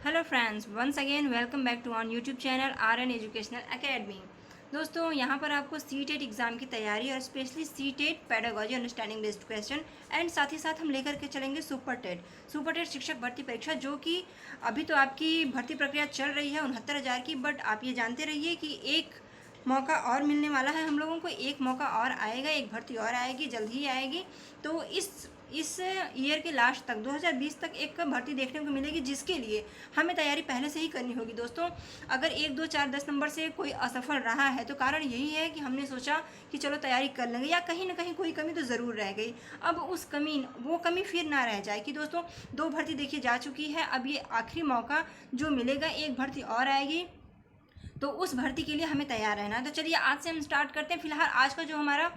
Hello friends, once again welcome back to on YouTube channel RN educational academy. दोस्तों, यहाँ पर आपको CTET exam की तैयारी और specially CTET pedagogy understanding based question and साथ ही साथ हम लेकर के चलेंगे सुपर टेट शिक्षक भर्ती परीक्षा, जो कि अभी तो आपकी भर्ती प्रक्रिया चल रही है 69,000 की। बट आप ये जानते रहिए कि एक मौका और मिलने वाला है हम लोगों को, एक मौका और आएगा, एक भर्ती और आएगी, जल्द ही आएगी। तो इस ईयर के लास्ट तक 2020 तक एक भर्ती देखने को मिलेगी, जिसके लिए हमें तैयारी पहले से ही करनी होगी। दोस्तों, अगर 1, 2, 4, 10 नंबर से कोई असफल रहा है तो कारण यही है कि हमने सोचा कि चलो तैयारी कर लेंगे, या कहीं ना कहीं कोई कमी तो ज़रूर रह गई। अब वो कमी फिर ना रह जाए कि दोस्तों 2 भर्ती देखी जा चुकी है, अब ये आखिरी मौका जो मिलेगा, एक भर्ती और आएगी, तो उस भर्ती के लिए हमें तैयार रहना है। तो चलिए आज से हम स्टार्ट करते हैं। फिलहाल आज का जो हमारा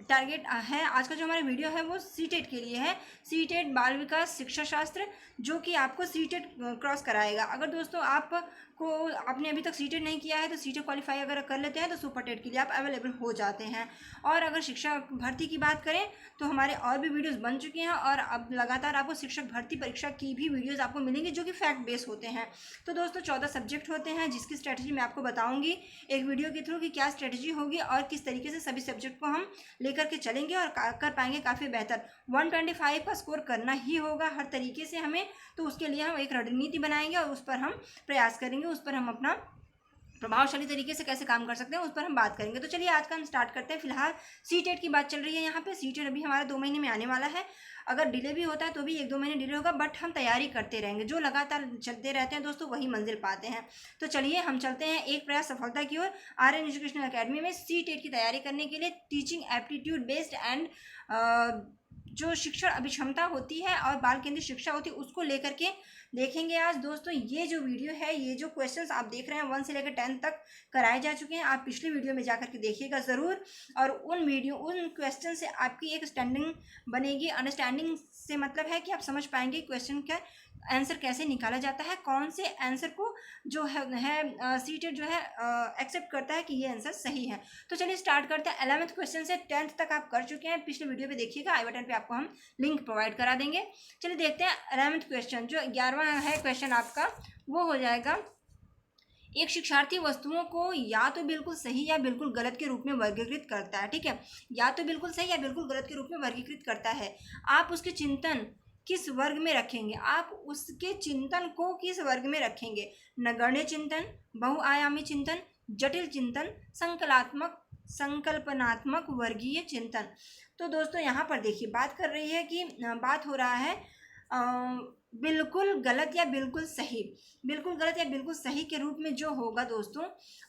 टारगेट है, आज का जो हमारा वीडियो है वो सीटेट के लिए है। सीटेट बाल विकास शिक्षा शास्त्र, जो कि आपको सीटेट क्रॉस कराएगा। अगर दोस्तों आपने अभी तक सीटेट नहीं किया है तो सीटेट क्वालिफाई अगर कर लेते हैं तो सुपर टेट के लिए आप अवेलेबल हो जाते हैं। और अगर शिक्षक भर्ती की बात करें तो हमारे और भी वीडियोस बन चुके हैं, और अब लगातार आपको शिक्षक भर्ती परीक्षा की भी वीडियोस आपको मिलेंगी, जो कि फैक्ट बेस होते हैं। तो दोस्तों 14 सब्जेक्ट होते हैं, जिसकी स्ट्रेटजी मैं आपको बताऊंगी एक वीडियो के थ्रू कि क्या स्ट्रेटजी होगी और किस तरीके से सभी सब्जेक्ट को हम लेकर के चलेंगे और कर पाएंगे काफ़ी बेहतर। 125 का स्कोर करना ही होगा हर तरीके से हमें। तो उसके लिए हम एक रणनीति बनाएंगे और उस पर हम प्रयास करेंगे, उस पर हम अपना प्रभावशाली तरीके से कैसे काम कर सकते हैं उस पर हम बात करेंगे। तो चलिए आज का हम स्टार्ट करते हैं। फिलहाल सीटेट की बात चल रही है। यहाँ पे सीटेट अभी हमारा 2 महीने में आने वाला है। अगर डिले भी होता है तो भी 1-2 महीने डिले होगा, बट हम तैयारी करते रहेंगे। जो लगातार चलते रहते हैं दोस्तों, वही मंजिल पाते हैं। तो चलिए हम चलते हैं एक प्रयास सफलता की ओर। RN एजुकेशनल अकेडमी में सीटेट की तैयारी करने के लिए टीचिंग एप्टीट्यूड बेस्ड एंड जो शिक्षण अभिक्षमता होती है और बाल केंद्रित शिक्षा होती है, उसको लेकर के देखेंगे आज। दोस्तों, ये जो वीडियो है, ये जो क्वेश्चंस आप देख रहे हैं 1 से लेकर 10 तक कराए जा चुके हैं। आप पिछली वीडियो में जाकर के देखिएगा ज़रूर, और उन क्वेश्चन से आपकी एक स्टैंडिंग बनेगी। अंडरस्टैंडिंग से मतलब है कि आप समझ पाएंगे क्वेश्चन का आंसर कैसे निकाला जाता है, कौन से आंसर को जो है सीटेट जो है एक्सेप्ट करता है कि ये आंसर सही है। तो चलिए स्टार्ट करते हैं। 11th क्वेश्चन से 10th तक आप कर चुके हैं, पिछले वीडियो पे देखिएगा, आई बटन पे आपको हम लिंक प्रोवाइड करा देंगे। चलिए देखते हैं 11th क्वेश्चन। जो 11वां है क्वेश्चन आपका, वो हो जाएगा, एक शिक्षार्थी वस्तुओं को या तो बिल्कुल सही या बिल्कुल गलत के रूप में वर्गीकृत करता है। ठीक है, या तो बिल्कुल सही या बिल्कुल गलत के रूप में वर्गीकृत करता है। आप उसके चिंतन किस वर्ग में रखेंगे? आप उसके चिंतन को किस वर्ग में रखेंगे? नगण्य चिंतन, बहुआयामी चिंतन, जटिल चिंतन, संकल्पनात्मक वर्गीय चिंतन। तो दोस्तों यहाँ पर देखिए, बात कर रही है कि बात हो रहा है बिल्कुल गलत या बिल्कुल सही। बिल्कुल गलत या बिल्कुल सही के रूप में जो होगा दोस्तों,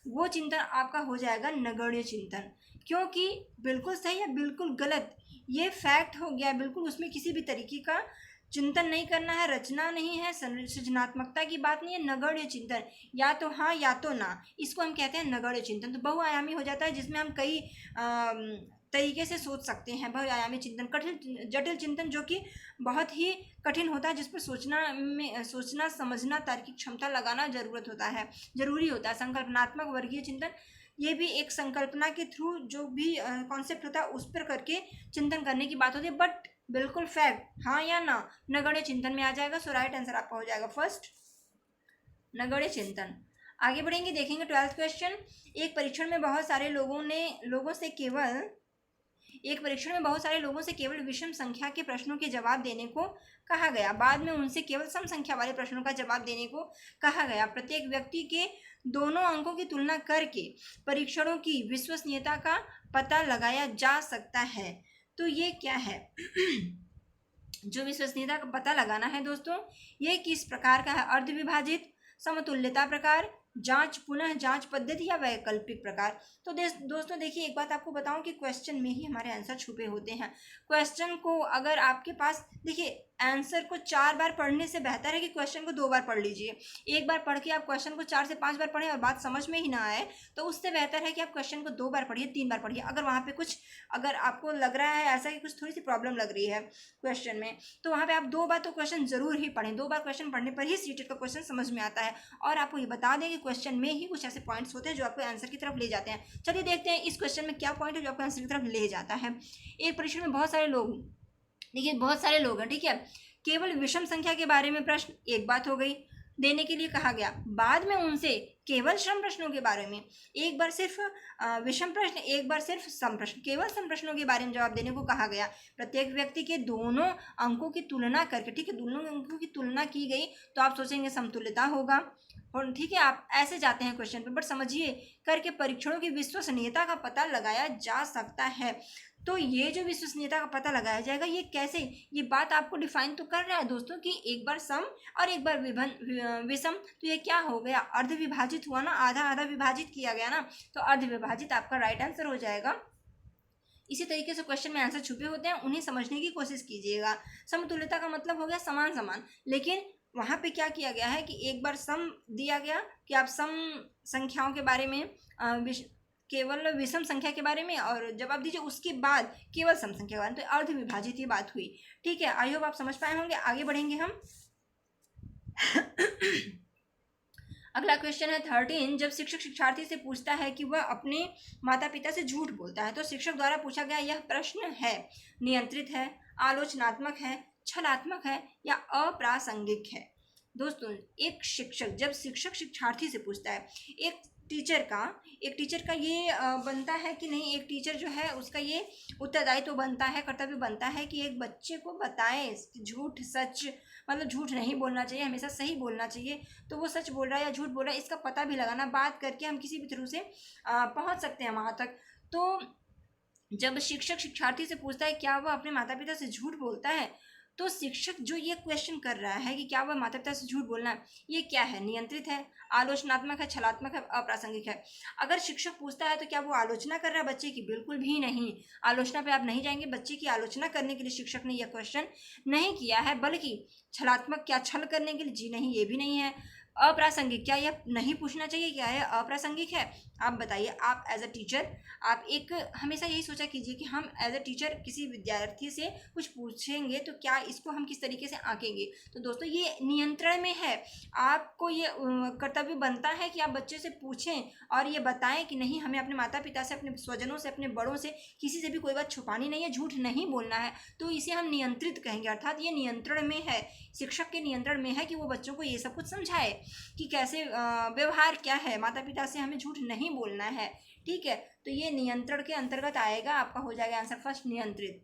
वो चिंतन आपका हो जाएगा नगण्य चिंतन। क्योंकि बिल्कुल सही या बिल्कुल गलत ये फैक्ट हो गया, बिल्कुल उसमें किसी भी तरीके का चिंतन नहीं करना है, रचना नहीं है, सृजनात्मकता की बात नहीं है। नगण्य चिंतन, या तो हाँ या तो ना, इसको हम कहते हैं नगण्य चिंतन। तो बहुआयामी हो जाता है, जिसमें हम कई तरीके से सोच सकते हैं। बहुआयामी चिंतन। कठिन जटिल चिंतन, जो कि बहुत ही कठिन होता है, जिस पर सोचना समझना तार्किक क्षमता लगाना जरूरी होता है। संकल्पनात्मक वर्गीय चिंतन, ये भी एक संकल्पना के थ्रू जो भी कॉन्सेप्ट होता है उस पर करके चिंतन करने की बात होती है। बट बिल्कुल फैक्ट हाँ या ना, नगण्य चिंतन में आ जाएगा। सो राइट आंसर आपका हो जाएगा फर्स्ट, नगण्य चिंतन। आगे बढ़ेंगे, देखेंगे 12th क्वेश्चन। एक परीक्षण में बहुत सारे लोगों से केवल विषम संख्या के प्रश्नों के जवाब देने को कहा गया। बाद में उनसे केवल सम संख्या वाले प्रश्नों का जवाब देने को कहा गया। प्रत्येक व्यक्ति के दोनों अंकों की तुलना करके परीक्षणों की विश्वसनीयता का पता लगाया जा सकता है। तो ये क्या है? जो विश्वसनीयता का पता लगाना है दोस्तों, ये किस प्रकार का है? अर्धविभाजित, समतुल्यता प्रकार, जांच पुनः जांच पद्धति या वैकल्पिक प्रकार। तो दोस्तों देखिए, एक बात आपको बताऊं कि क्वेश्चन में ही हमारे आंसर छुपे होते हैं। क्वेश्चन को अगर आपके पास, देखिए, आंसर को 4 बार पढ़ने से बेहतर है कि क्वेश्चन को 2 बार पढ़ लीजिए। एक बार पढ़ के आप क्वेश्चन को 4 से 5 बार पढ़ें और बात समझ में ही ना आए, तो उससे बेहतर है कि आप क्वेश्चन को 2 बार पढ़िए, 3 बार पढ़िए। अगर वहाँ पे अगर आपको लग रहा है ऐसा कि कुछ थोड़ी सी प्रॉब्लम लग रही है क्वेश्चन में, तो वहाँ पे आप 2 बार तो क्वेश्चन जरूर ही पढ़ें। 2 बार क्वेश्चन पढ़ने पर ही सीटेट का क्वेश्चन समझ में आता है। और आपको ये बता दें कि क्वेश्चन में ही कुछ ऐसे पॉइंट्स होते हैं जो आपको आंसर की तरफ ले जाते हैं। चलिए देखते हैं इस क्वेश्चन में क्या पॉइंट है जो आपको आंसर की तरफ ले जाता है। एक परीक्षण में बहुत सारे लोग, देखिए बहुत सारे लोग हैं, ठीक है, केवल विषम संख्या के बारे में प्रश्न, एक बात हो गई। देने के लिए कहा गया। बाद में उनसे केवल श्रम प्रश्नों के बारे में, एक बार सिर्फ विषम प्रश्न, एक बार सिर्फ सम प्रश्न, केवल सम प्रश्नों के बारे में जवाब देने को कहा गया। प्रत्येक व्यक्ति के दोनों अंकों की तुलना करके, ठीक है, दोनों अंकों की तुलना की गई तो आप सोचेंगे समतुल्यता होगा, और ठीक है आप ऐसे जाते हैं क्वेश्चन पे। बट समझिए, करके परीक्षणों की विश्वसनीयता का पता लगाया जा सकता है। तो ये जो विश्वसनीयता का पता लगाया जाएगा, ये कैसे, ये बात आपको डिफाइन तो कर रहा है दोस्तों कि एक बार सम और एक बार विषम, तो ये क्या हो गया, अर्ध विभाजित हुआ ना, आधा आधा विभाजित किया गया ना, तो अर्ध विभाजित आपका राइट आंसर हो जाएगा। इसी तरीके से क्वेश्चन में आंसर छुपे होते हैं, उन्हें समझने की कोशिश कीजिएगा। समतुल्यता का मतलब हो गया समान समान, लेकिन वहाँ पे क्या किया गया है कि एक बार सम दिया गया कि आप सम संख्याओं के बारे में केवल विषम संख्या के बारे में और जवाब दीजिए, उसके बाद केवल सम संख्या के बारे में, तो अर्ध विभाजित ये बात हुई। ठीक है, आई होप आप समझ पाए होंगे। आगे बढ़ेंगे हम। अगला क्वेश्चन है 13। जब शिक्षक शिक्षार्थी से पूछता है कि वह अपने माता पिता से झूठ बोलता है, तो शिक्षक द्वारा पूछा गया यह प्रश्न है, नियंत्रित है, आलोचनात्मक है, छलात्मक है या अप्रासंगिक है। दोस्तों, एक शिक्षक, जब शिक्षक शिक्षार्थी से पूछता है, एक टीचर का ये बनता है कि नहीं, एक टीचर जो है उसका ये उत्तरदायित्व बनता है, कर्तव्य बनता है कि एक बच्चे को बताए झूठ सच, मतलब झूठ नहीं बोलना चाहिए, हमेशा सही बोलना चाहिए। तो वो सच बोल रहा है या झूठ बोल रहा है, इसका पता भी लगाना, बात करके हम किसी भी थ्रू से पहुंच सकते हैं वहाँ तक। तो जब शिक्षक शिक्षार्थी से पूछता है क्या वह अपने माता पिता से झूठ बोलता है, तो शिक्षक जो ये क्वेश्चन कर रहा है कि क्या वह माता पिता से झूठ बोलना है, ये क्या है, नियंत्रित है, आलोचनात्मक है, छलात्मक है, अप्रासंगिक है। अगर शिक्षक पूछता है तो क्या वो आलोचना कर रहा है बच्चे की? बिल्कुल भी नहीं, आलोचना पे आप नहीं जाएंगे। बच्चे की आलोचना करने के लिए शिक्षक ने यह क्वेश्चन नहीं किया है, बल्कि छलात्मक, क्या छल करने के लिए? जी नहीं, ये भी नहीं है। अप्रासंगिक, क्या यह नहीं पूछना चाहिए, क्या यह अप्रासंगिक है? आप बताइए। आप एज अ टीचर, आप एक हमेशा यही सोचा कीजिए कि हम एज अ टीचर किसी विद्यार्थी से कुछ पूछेंगे तो क्या इसको हम किस तरीके से आंकेंगे। तो दोस्तों, ये नियंत्रण में है। आपको ये कर्तव्य बनता है कि आप बच्चे से पूछें और ये बताएं कि नहीं, हमें अपने माता पिता से, अपने स्वजनों से, अपने बड़ों से, किसी से भी कोई बात छुपानी नहीं है, झूठ नहीं बोलना है। तो इसे हम नियंत्रित कहेंगे, अर्थात ये नियंत्रण में है, शिक्षक के नियंत्रण में है कि वो बच्चों को ये सब कुछ समझाए कि कैसे व्यवहार क्या है, माता पिता से हमें झूठ नहीं बोलना है। ठीक है, तो ये नियंत्रण के अंतर्गत आएगा, आपका हो जाएगा आंसर फर्स्ट, नियंत्रित।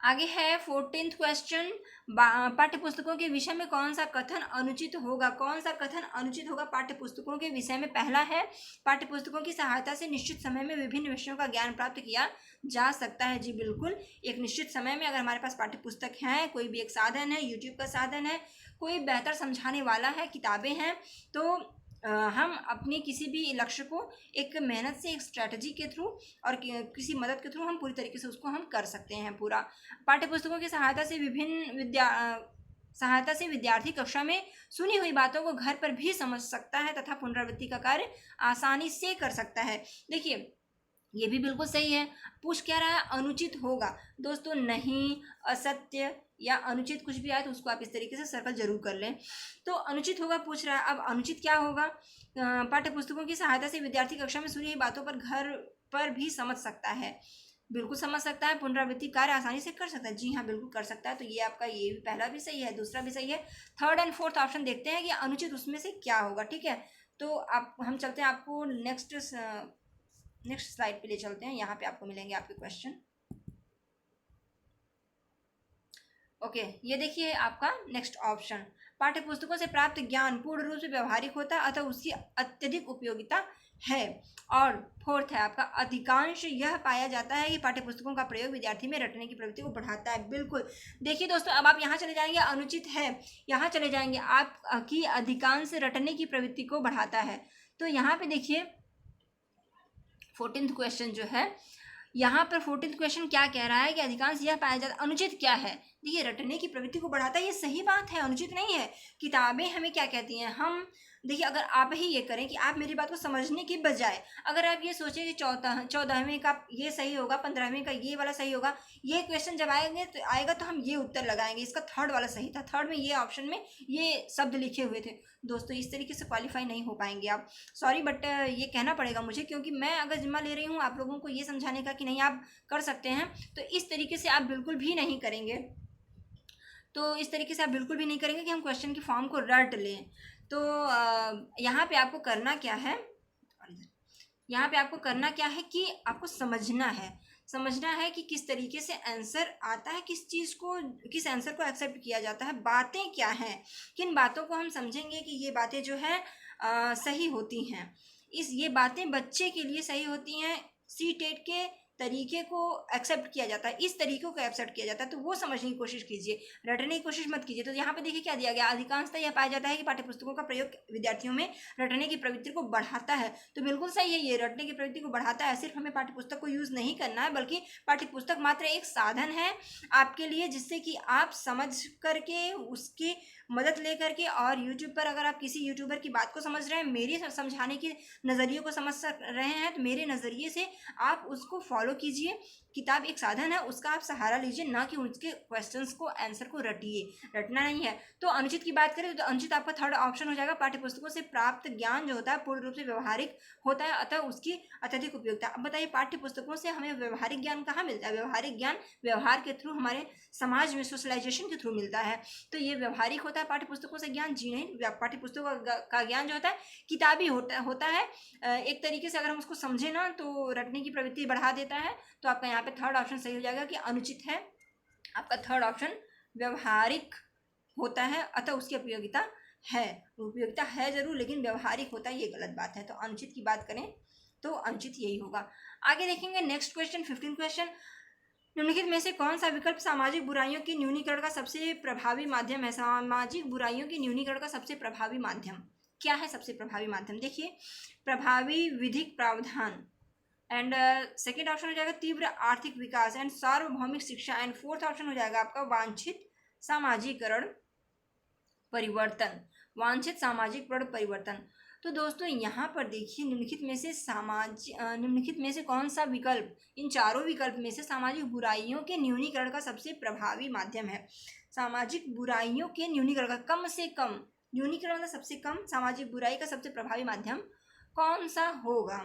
आगे है 14th क्वेश्चन। पाठ्य पुस्तकों के विषय में कौन सा कथन अनुचित होगा? कौन सा कथन अनुचित होगा पाठ्य पुस्तकों के विषय में? पहला है, पाठ्य पुस्तकों की सहायता से निश्चित समय में विभिन्न विषयों का ज्ञान प्राप्त किया जा सकता है। जी बिल्कुल, एक निश्चित समय में अगर हमारे पास पाठ्य पुस्तक है, कोई भी एक साधन है, यूट्यूब का साधन है, कोई बेहतर समझाने वाला है, किताबें हैं, तो हम अपने किसी भी लक्ष्य को एक मेहनत से, एक स्ट्रैटेजी के थ्रू और किसी मदद के थ्रू हम पूरी तरीके से उसको हम कर सकते हैं पूरा। पाठ्य पुस्तकों की सहायता से विद्यार्थी कक्षा में सुनी हुई बातों को घर पर भी समझ सकता है तथा पुनरावृत्ति का कार्य आसानी से कर सकता है। देखिए, ये भी बिल्कुल सही है। पूछ क्या रहा है? अनुचित होगा। दोस्तों नहीं, असत्य या अनुचित कुछ भी आए तो उसको आप इस तरीके से सर्कल जरूर कर लें। तो अनुचित होगा पूछ रहा है। अब अनुचित क्या होगा? पाठ्य पुस्तकों की सहायता से विद्यार्थी कक्षा में सुनी हुई बातों पर घर पर भी समझ सकता है। बिल्कुल समझ सकता है। पुनरावृत्ति कार्य आसानी से कर सकता है। जी हाँ, बिल्कुल कर सकता है। तो ये आपका ये भी पहला भी सही है, दूसरा भी सही है। थर्ड एंड फोर्थ ऑप्शन देखते हैं कि अनुचित उसमें से क्या होगा। ठीक है, तो आप हम चलते हैं, आपको नेक्स्ट स्लाइड पे ले चलते हैं। यहाँ पे आपको मिलेंगे आपके क्वेश्चन। ओके, ये देखिए आपका नेक्स्ट ऑप्शन, पाठ्य पुस्तकों से प्राप्त ज्ञान पूर्ण रूप से व्यवहारिक होता है अतः उसकी अत्यधिक उपयोगिता है। और फोर्थ है आपका, अधिकांश यह पाया जाता है कि पाठ्य पुस्तकों का प्रयोग विद्यार्थी में रटने की प्रवृत्ति को बढ़ाता है। बिल्कुल। देखिए दोस्तों, अब आप यहाँ चले जाएंगे, अनुचित है, यहाँ चले जाएंगे आपकी अधिकांश रटने की प्रवृत्ति को बढ़ाता है। तो यहाँ पे देखिए 14th क्वेश्चन जो है, यहाँ पर 14th क्वेश्चन क्या कह रहा है कि अधिकांश यह पाया जाता है। अनुचित क्या है? देखिए, रटने की प्रवृत्ति को बढ़ाता है, ये सही बात है, अनुचित नहीं है। किताबें हमें क्या कहती हैं? हम देखिए, अगर आप ही ये करें कि आप मेरी बात को समझने की बजाय अगर आप ये सोचें कि 14वें का ये सही होगा, 15वें का ये वाला सही होगा, ये क्वेश्चन जब आएगा तो हम ये उत्तर लगाएंगे, इसका थर्ड वाला सही था, थर्ड में ये ऑप्शन में ये शब्द लिखे हुए थे। दोस्तों, इस तरीके से क्वालिफाई नहीं हो पाएंगे आप। सॉरी, बट ये कहना पड़ेगा मुझे, क्योंकि मैं अगर जिम्मा ले रही हूँ आप लोगों को ये समझाने का कि नहीं आप कर सकते हैं, तो इस तरीके से आप बिल्कुल भी नहीं करेंगे। तो इस तरीके से आप बिल्कुल भी नहीं करेंगे कि हम क्वेश्चन की फॉर्म को रट लें। तो यहाँ पे आपको करना क्या है, यहाँ पे आपको करना क्या है कि आपको समझना है कि किस तरीके से आंसर आता है, किस चीज़ को, किस आंसर को एक्सेप्ट किया जाता है, बातें क्या हैं, किन बातों को हम समझेंगे कि ये बातें जो है सही होती हैं। ये बातें बच्चे के लिए सही होती हैं, सी टेट के तरीके को एक्सेप्ट किया जाता है, इस तरीकों को एक्सेप्ट किया जाता है, तो वो समझने की कोशिश कीजिए, रटने की कोशिश मत कीजिए। तो यहाँ पे देखिए क्या दिया गया, अधिकांशतः यह पाया जाता है कि पाठ्यपुस्तकों का प्रयोग विद्यार्थियों में रटने की प्रवृत्ति को बढ़ाता है। तो बिल्कुल सही है, ये रटने की प्रवृत्ति को बढ़ाता है। सिर्फ हमें पाठ्यपुस्तक को यूज़ नहीं करना है, बल्कि पाठ्यपुस्तक मात्र एक साधन है आपके लिए, जिससे कि आप समझ करके उसकी मदद ले करके, और यूट्यूब पर अगर आप किसी यूट्यूबर की बात को समझ रहे हैं, मेरी समझाने के नज़रिए को समझ रहे हैं, तो मेरे नज़रिए से आप उसको फॉलो कीजिए। किताब एक साधन है, उसका आप सहारा लीजिए, ना कि उसके क्वेश्चंस को, आंसर को रटिए, रटना नहीं है। तो अनुचित की बात करें तो अनुचित आपका थर्ड ऑप्शन हो जाएगा, पाठ्यपुस्तकों से प्राप्त ज्ञान जो होता है पूर्ण रूप से व्यवहारिक होता है, अतः उसकी अत्यधिक उपयोगिता। अब बताइए, पाठ्यपुस्तकों से हमें व्यवहारिक ज्ञान कहाँ मिलता है? व्यवहारिक ज्ञान व्यवहार के थ्रू, हमारे समाज में सोशलाइजेशन के थ्रू मिलता है। तो ये व्यवहारिक होता है पाठ्यपुस्तकों से ज्ञान? जी नहीं, पाठ्यपुस्तकों का ज्ञान जो होता है किताबी होता है। एक तरीके से अगर हम उसको समझे ना, तो रटने की प्रवृत्ति बढ़ा देता है। तो आपका यहाँ पे थर्ड ऑप्शन सही हो जाएगा कि अनुचित है आपका थर्ड ऑप्शन, व्यवहारिक होता है अतः उसकी उपयोगिता है। उपयोगिता है जरूर, लेकिन व्यवहारिक होता है, ये गलत बात है। तो अनुचित की बात करें तो अनुचित यही होगा। आगे देखेंगे नेक्स्ट क्वेश्चन, 15 क्वेश्चन। निम्नलिखित में से कौन सा विकल्प सामाजिक बुराइयों के न्यूनीकरण का सबसे प्रभावी माध्यम है? सामाजिक बुराइयों के न्यूनीकरण का सबसे प्रभावी माध्यम क्या है? सबसे प्रभावी माध्यम देखिए, प्रभावी विधिक प्रावधान, एंड सेकेंड ऑप्शन हो जाएगा तीव्र आर्थिक विकास एंड सार्वभौमिक शिक्षा, एंड फोर्थ ऑप्शन हो जाएगा आपका वांछित सामाजिकरण परिवर्तन, वांछित सामाजिक परिवर्तन। तो दोस्तों यहाँ पर देखिए, निम्नलिखित में से कौन सा विकल्प, इन चारों विकल्प में से सामाजिक बुराइयों के न्यूनीकरण का सबसे प्रभावी माध्यम है? सामाजिक बुराइयों के न्यूनीकरण का कम से कम, न्यूनीकरण का सबसे कम, सामाजिक बुराई का सबसे प्रभावी माध्यम कौन सा होगा?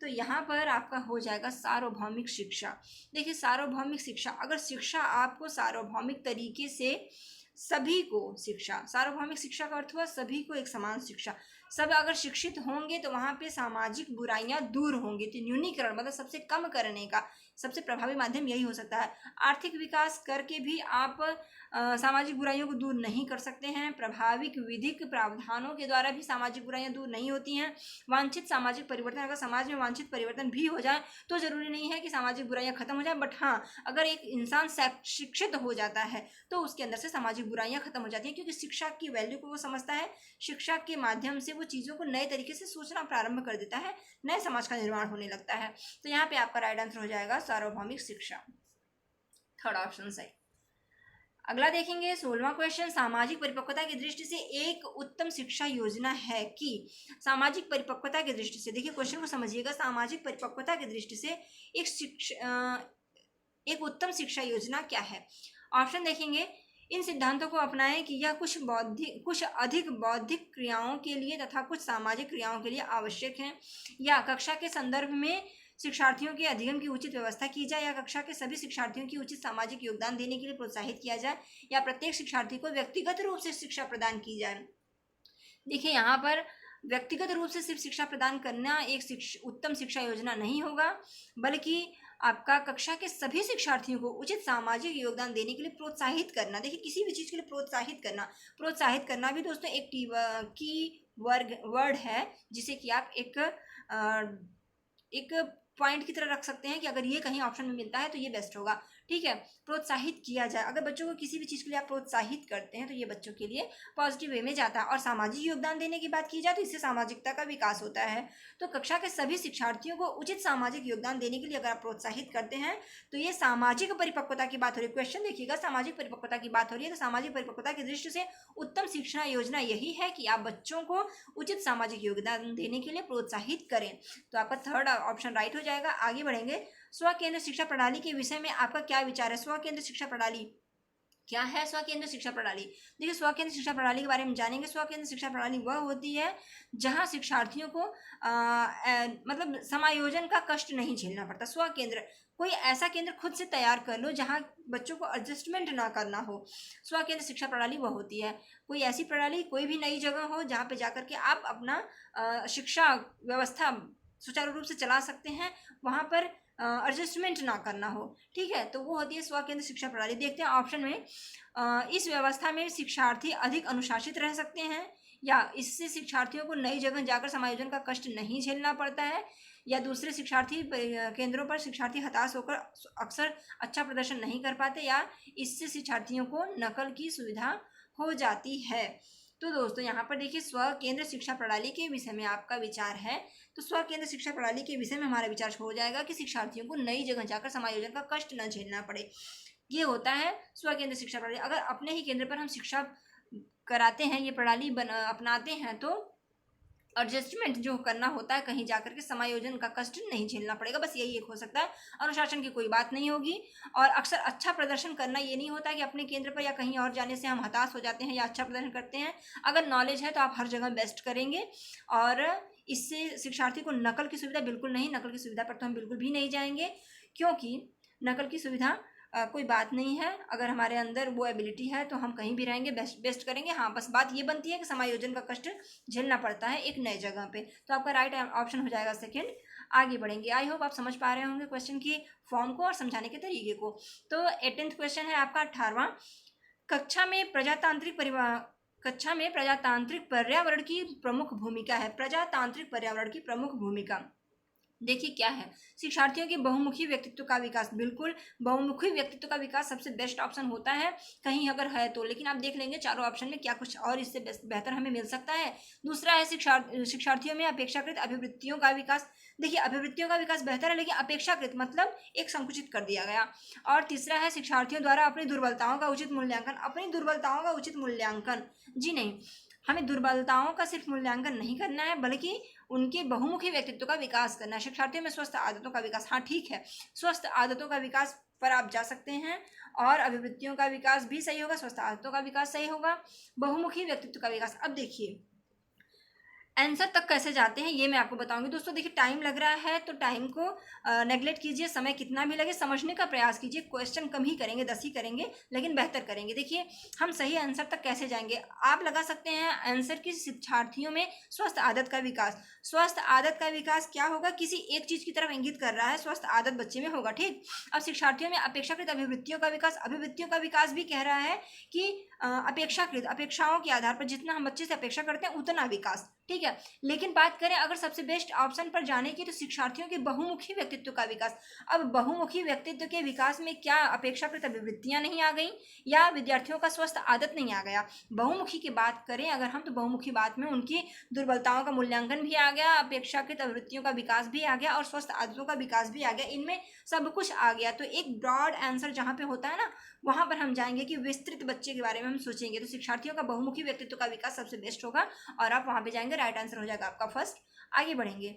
तो यहाँ पर आपका हो जाएगा सार्वभौमिक शिक्षा। देखिए, सार्वभौमिक शिक्षा, अगर शिक्षा आपको सार्वभौमिक तरीके से सभी को शिक्षा, सार्वभौमिक शिक्षा का अर्थ हुआ सभी को एक समान शिक्षा, सब अगर शिक्षित होंगे तो वहाँ पे सामाजिक बुराइयाँ दूर होंगी। तो न्यूनीकरण मतलब सबसे कम करने का सबसे प्रभावी माध्यम यही हो सकता है। आर्थिक विकास करके भी आप सामाजिक बुराइयों को दूर नहीं कर सकते हैं। प्रभाविक विधिक प्रावधानों के द्वारा भी सामाजिक बुराइयां दूर नहीं होती हैं। वांछित सामाजिक परिवर्तन, अगर समाज में वांछित परिवर्तन भी हो जाए तो जरूरी नहीं है कि सामाजिक बुराइयां खत्म हो जाए, बट हाँ, अगर एक इंसान शिक्षित हो जाता है तो उसके अंदर से सामाजिक बुराइयां खत्म हो जाती हैं, क्योंकि शिक्षा की वैल्यू को वो समझता है। शिक्षा के माध्यम से वो चीज़ों को नए तरीके से सोचना प्रारंभ कर देता है, नए समाज का निर्माण होने लगता है। तो यहाँ पे आपका राइट आंसर हो जाएगा सार्वभौमिक शिक्षा, थर्ड ऑप्शन सही। अगला देखेंगे 16वां क्वेश्चन, सामाजिक परिपक्वता की दृष्टि से एक उत्तम शिक्षा योजना है कि? सामाजिक परिपक्वता की दृष्टि से, देखिए क्वेश्चन को समझिएगा, सामाजिक परिपक्वता की दृष्टि से एक उत्तम शिक्षा योजना क्या है? ऑप्शन देखेंगे, इन सिद्धांतों को अपनाएं कि यह कुछ अधिक बौद्धिक क्रियाओं के लिए तथा कुछ सामाजिक क्रियाओं के लिए आवश्यक है, या कक्षा के संदर्भ में शिक्षार्थियों के अध्ययन की उचित व्यवस्था की जाए, या कक्षा के सभी शिक्षार्थियों की उचित सामाजिक योगदान देने के लिए प्रोत्साहित किया जाए, या प्रत्येक शिक्षार्थी को व्यक्तिगत रूप से शिक्षा प्रदान की जाए। देखिए, यहाँ पर व्यक्तिगत रूप से सिर्फ शिक्षा प्रदान करना एक उत्तम शिक्षा योजना नहीं होगा, बल्कि आपका कक्षा के सभी शिक्षार्थियों को उचित सामाजिक योगदान देने के लिए प्रोत्साहित करना। देखिए, किसी भी चीज़ के लिए प्रोत्साहित करना भी दोस्तों एक की वर्ड है, जिसे कि आप एक पॉइंट की तरह रख सकते हैं कि अगर ये कहीं ऑप्शन में मिलता है तो ये बेस्ट होगा। ठीक है, प्रोत्साहित किया जाए। अगर बच्चों को किसी भी चीज़ के लिए आप प्रोत्साहित करते हैं तो ये बच्चों के लिए पॉजिटिव वे में जाता है। और सामाजिक योगदान देने की बात की जाए तो इससे सामाजिकता का विकास होता है। तो कक्षा के सभी शिक्षार्थियों को उचित सामाजिक योगदान देने के लिए अगर आप प्रोत्साहित करते हैं तो ये सामाजिक परिपक्वता की बात हो रही है। क्वेश्चन देखिएगा, सामाजिक परिपक्वता की बात हो रही है, तो सामाजिक परिपक्वता की दृष्टि से उत्तम शिक्षा योजना यही है कि आप बच्चों को उचित सामाजिक योगदान देने के लिए प्रोत्साहित करें। तो आपका थर्ड ऑप्शन राइट हो जाएगा। आगे बढ़ेंगे, स्व केंद्र शिक्षा प्रणाली के विषय में आपका क्या विचार है? स्व केंद्र शिक्षा प्रणाली क्या है स्व केंद्र शिक्षा प्रणाली? देखिए, स्व केंद्र शिक्षा प्रणाली के बारे में जानेंगे। स्व केंद्र शिक्षा प्रणाली वह होती है जहां शिक्षार्थियों को मतलब समायोजन का कष्ट नहीं झेलना पड़ता। स्व केंद्र, कोई ऐसा केंद्र खुद से तैयार कर लो जहां बच्चों को एडजस्टमेंट ना करना हो। स्व केंद्र शिक्षा प्रणाली वह होती है, कोई ऐसी प्रणाली, कोई भी नई जगह हो जहाँ पे जाकर के आप अपना शिक्षा व्यवस्था सुचारू रूप से चला सकते हैं, वहाँ पर एडजस्टमेंट ना करना हो। ठीक है, तो वो होती है स्व केंद्र शिक्षा प्रणाली। देखते हैं ऑप्शन में, इस व्यवस्था में शिक्षार्थी अधिक अनुशासित रह सकते हैं, या इससे शिक्षार्थियों को नई जगह जाकर समायोजन का कष्ट नहीं झेलना पड़ता है, या दूसरे शिक्षार्थी केंद्रों पर शिक्षार्थी हताश होकर अक्सर अच्छा प्रदर्शन नहीं कर पाते, या इससे शिक्षार्थियों को नकल की सुविधा हो जाती है। तो दोस्तों यहाँ पर देखिए, स्व केंद्र शिक्षा प्रणाली के विषय में आपका विचार है। तो स्व केंद्र शिक्षा प्रणाली के विषय में हमारा विचार हो जाएगा कि शिक्षार्थियों को नई जगह जाकर समायोजन का कष्ट न झेलना पड़े। ये होता है स्व केंद्र शिक्षा प्रणाली। अगर अपने ही केंद्र पर हम शिक्षा कराते हैं, ये प्रणाली अपनाते हैं, तो एडजस्टमेंट जो करना होता है कहीं जाकर के समायोजन का कष्ट नहीं झेलना पड़ेगा। बस यही एक हो सकता है, अनुशासन की कोई बात नहीं होगी। और अक्सर अच्छा प्रदर्शन करना ये नहीं होता कि अपने केंद्र पर या कहीं और जाने से हम हताश हो जाते हैं या अच्छा प्रदर्शन करते हैं। अगर नॉलेज है तो आप हर जगह बेस्ट करेंगे, और इससे शिक्षार्थी को नकल की सुविधा बिल्कुल नहीं, नकल की सुविधा पर तो हम बिल्कुल भी नहीं जाएंगे, क्योंकि नकल की सुविधा कोई बात नहीं है। अगर हमारे अंदर वो एबिलिटी है तो हम कहीं भी रहेंगे, बेस्ट करेंगे। हाँ, बस बात ये बनती है कि समायोजन का कष्ट झेलना पड़ता है एक नए जगह पे। तो आपका राइट ऑप्शन हो जाएगा सेकंड। आगे बढ़ेंगे। आई होप आप समझ पा रहे होंगे क्वेश्चन की फॉर्म को और समझाने के तरीके को। तो 18th क्वेश्चन है आपका 18वां। कक्षा में प्रजातांत्रिक पर्यावरण की प्रमुख भूमिका है। प्रजातांत्रिक पर्यावरण की प्रमुख भूमिका देखिए क्या है, शिक्षार्थियों के बहुमुखी व्यक्तित्व का विकास। बिल्कुल, बहुमुखी व्यक्तित्व का विकास सबसे बेस्ट ऑप्शन होता है कहीं अगर है तो, लेकिन आप देख लेंगे चारों ऑप्शन में क्या कुछ और इससे बेहतर हमें मिल सकता है। दूसरा है शिक्षार्थियों में अपेक्षाकृत अभिवृत्तियों का विकास। देखिए, अभिवृत्तियों का विकास बेहतर है, लेकिन अपेक्षाकृत मतलब एक संकुचित कर दिया गया। और तीसरा है शिक्षार्थियों द्वारा अपनी दुर्बलताओं का उचित मूल्यांकन। अपनी दुर्बलताओं का उचित मूल्यांकन, जी नहीं, हमें दुर्बलताओं का सिर्फ मूल्यांकन नहीं करना है, बल्कि उनके बहुमुखी व्यक्तित्व का विकास करना है। शिक्षार्थियों में स्वस्थ आदतों का विकास, हाँ ठीक है, स्वस्थ आदतों का विकास पर आप जा सकते हैं, और अभिवृत्तियों का विकास भी सही होगा, स्वस्थ आदतों का विकास सही होगा, बहुमुखी व्यक्तित्व का विकास। अब देखिए आंसर तक कैसे जाते हैं ये मैं आपको बताऊंगी। दोस्तों देखिए, टाइम लग रहा है तो टाइम को नेगलेक्ट कीजिए, समय कितना भी लगे समझने का प्रयास कीजिए। क्वेश्चन कम ही करेंगे, 10 ही करेंगे, लेकिन बेहतर करेंगे। देखिए, हम सही आंसर तक कैसे जाएंगे, आप लगा सकते हैं आंसर की शिक्षार्थियों में स्वस्थ आदत का विकास। स्वस्थ आदत का विकास क्या होगा, किसी एक चीज की तरफ इंगित कर रहा है, स्वस्थ आदत बच्चे में होगा। ठीक, अब शिक्षार्थियों में अपेक्षाकृत अभिवृत्तियों का विकास, अभिवृत्तियों का विकास भी कह रहा है कि अपेक्षाकृत, अपेक्षाओं के आधार पर जितना हम बच्चे से अपेक्षा करते हैं उतना विकास। ठीक है, लेकिन बात करें अगर सबसे बेस्ट ऑप्शन पर जाने की, तो शिक्षार्थियों के बहुमुखी व्यक्तित्व का विकास। अब बहुमुखी व्यक्तित्व के विकास में क्या अपेक्षाकृत अभिवृत्तियां नहीं आ गई, या विद्यार्थियों का स्वस्थ आदत नहीं आ गया। बहुमुखी की बात करें अगर हम, तो बहुमुखी बात में उनकी दुर्बलताओं का मूल्यांकन भी आ गया, अपेक्षाकृत अभिवृत्तियों का विकास भी आ गया, और स्वस्थ आदतों का विकास भी आ गया। इनमें सब कुछ आ गया। तो एक ब्रॉड आंसर जहाँ पे होता है ना, वहां पर हम जाएंगे कि विस्तृत बच्चे के बारे में हम सोचेंगे, तो शिक्षार्थियों का बहुमुखी व्यक्तित्व का विकास सबसे बेस्ट होगा, और आप वहां पे जाएंगे, राइट आंसर हो जाएगा आपका फर्स्ट। आगे बढ़ेंगे।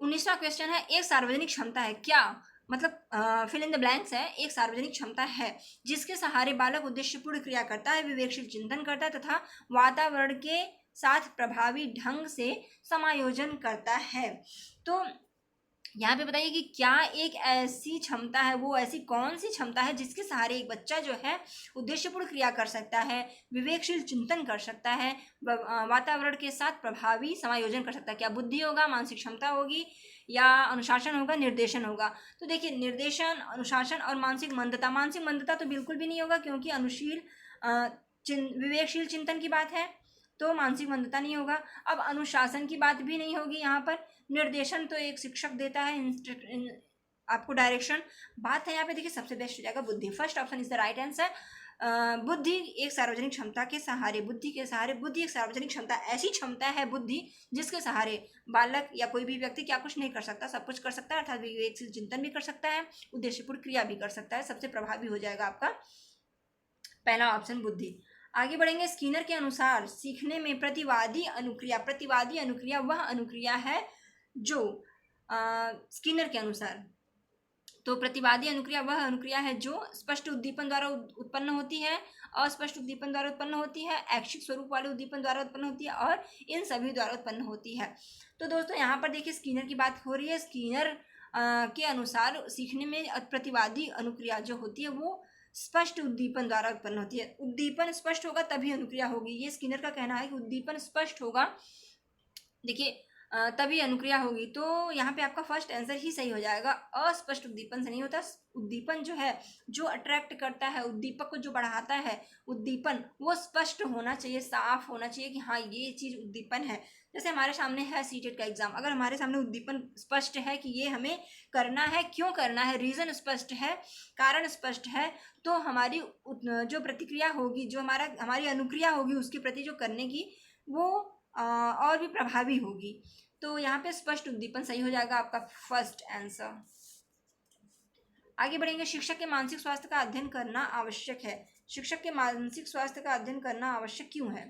19वां क्वेश्चन है, एक सार्वजनिक क्षमता है क्या, मतलब फिल इन द ब्लैंक्स है। एक सार्वजनिक क्षमता है जिसके सहारे बालक उद्देश्यपूर्ण क्रिया करता है, विवेकशील चिंतन करता है, तथा वातावरण के साथ प्रभावी ढंग से समायोजन करता है। तो यहाँ पे बताइए कि क्या एक ऐसी क्षमता है, वो ऐसी कौन सी क्षमता है जिसके सहारे एक बच्चा जो है उद्देश्यपूर्ण क्रिया कर सकता है, विवेकशील चिंतन कर सकता है, वातावरण के साथ प्रभावी समायोजन कर सकता है। क्या बुद्धि होगा, मानसिक क्षमता होगी, या अनुशासन होगा, निर्देशन होगा। तो देखिए, निर्देशन, अनुशासन और मानसिक मंदता। मानसिक मंदता तो बिल्कुल भी नहीं होगा, क्योंकि अनुशील विवेकशील चिंतन की बात है, तो मानसिक मंदता नहीं होगा। अब अनुशासन की बात भी नहीं होगी यहाँ पर। निर्देशन तो एक शिक्षक देता है आपको डायरेक्शन। बात है यहाँ पे, देखिए सबसे बेस्ट हो जाएगा बुद्धि। First option is the right answer. बुद्धि एक सार्वजनिक क्षमता के सहारे, बुद्धि के सहारे, बुद्धि एक सार्वजनिक क्षमता, ऐसी क्षमता है बुद्धि जिसके सहारे बालक या कोई भी व्यक्ति क्या कुछ नहीं कर सकता, सब कुछ कर सकता है, अर्थात विवेकशील चिंतन भी कर सकता है, उद्देश्यपूर्ण क्रिया भी कर सकता है। सबसे प्रभावी हो जाएगा आपका पहला ऑप्शन बुद्धि। आगे बढ़ेंगे। स्किनर के अनुसार सीखने में प्रतिवादी अनुक्रिया वह अनुक्रिया है जो स्किनर के अनुसार तो प्रतिवादी अनुक्रिया वह अनुक्रिया है जो स्पष्ट उद्दीपन द्वारा उत्पन्न होती है, अस्पष्ट उद्दीपन द्वारा उत्पन्न होती है, ऐच्छिक स्वरूप वाले उद्दीपन द्वारा उत्पन्न होती है और इन सभी द्वारा उत्पन्न होती है। तो दोस्तों यहाँ पर देखिए स्किनर की बात हो रही है। स्किनर के अनुसार सीखने में प्रतिवादी अनुक्रिया जो होती है वो स्पष्ट उद्दीपन द्वारा उत्पन्न होती है। उद्दीपन स्पष्ट होगा तभी अनुक्रिया होगी। ये स्किनर का कहना है कि उद्दीपन स्पष्ट होगा, देखिए तभी अनुक्रिया होगी। तो यहाँ पे आपका फर्स्ट आंसर ही सही हो जाएगा। अस्पष्ट उद्दीपन से नहीं होता। उद्दीपन जो है, जो अट्रैक्ट करता है, उद्दीपक को जो बढ़ाता है, उद्दीपन वो स्पष्ट होना चाहिए, साफ होना चाहिए कि हाँ ये चीज़ उद्दीपन है। जैसे हमारे सामने है सीटेट का एग्जाम, अगर हमारे सामने उद्दीपन स्पष्ट है कि ये हमें करना है, क्यों करना है, रीज़न स्पष्ट है, कारण स्पष्ट है, तो हमारी जो प्रतिक्रिया होगी, जो हमारी अनुक्रिया होगी उसके प्रति जो करने की, वो और भी प्रभावी होगी। तो यहाँ पे स्पष्ट उद्दीपन सही हो जाएगा आपका फर्स्ट आंसर। आगे बढ़ेंगे। शिक्षक के मानसिक स्वास्थ्य का अध्ययन करना आवश्यक है। शिक्षक के मानसिक स्वास्थ्य का अध्ययन करना आवश्यक क्यों है?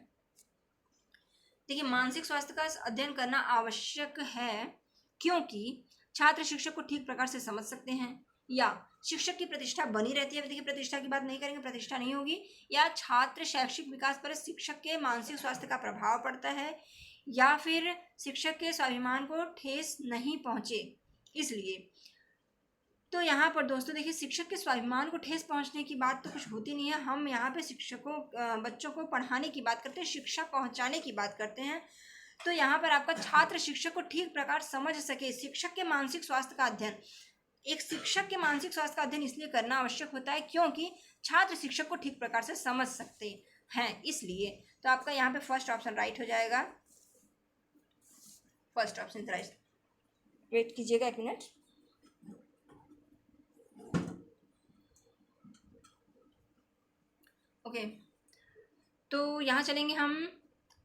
देखिए मानसिक स्वास्थ्य का अध्ययन करना आवश्यक है क्योंकि छात्र शिक्षक को ठीक प्रकार से समझ सकते हैं, या शिक्षक की प्रतिष्ठा बनी रहती है। देखिए प्रतिष्ठा की बात नहीं करेंगे, प्रतिष्ठा नहीं होगी। या छात्र शैक्षिक विकास पर शिक्षक के मानसिक स्वास्थ्य का प्रभाव पड़ता है, या फिर शिक्षक के स्वाभिमान को ठेस नहीं पहुंचे इसलिए। तो यहाँ पर दोस्तों देखिए शिक्षक के स्वाभिमान को ठेस पहुंचने की बात तो कुछ होती नहीं है। हम यहाँ पे शिक्षकों बच्चों को पढ़ाने की बात करते हैं, शिक्षा पहुंचाने की बात करते हैं। तो यहाँ पर आपका छात्र शिक्षक को ठीक प्रकार समझ सके, शिक्षक के मानसिक स्वास्थ्य का अध्ययन, एक शिक्षक के मानसिक स्वास्थ्य का अध्ययन इसलिए करना आवश्यक होता है क्योंकि छात्र शिक्षक को ठीक प्रकार से समझ सकते हैं, इसलिए। तो आपका यहाँ पे फर्स्ट ऑप्शन राइट हो जाएगा। First option right. वेट कीजिएगा 1 मिनट। ओके, तो यहाँ चलेंगे हम।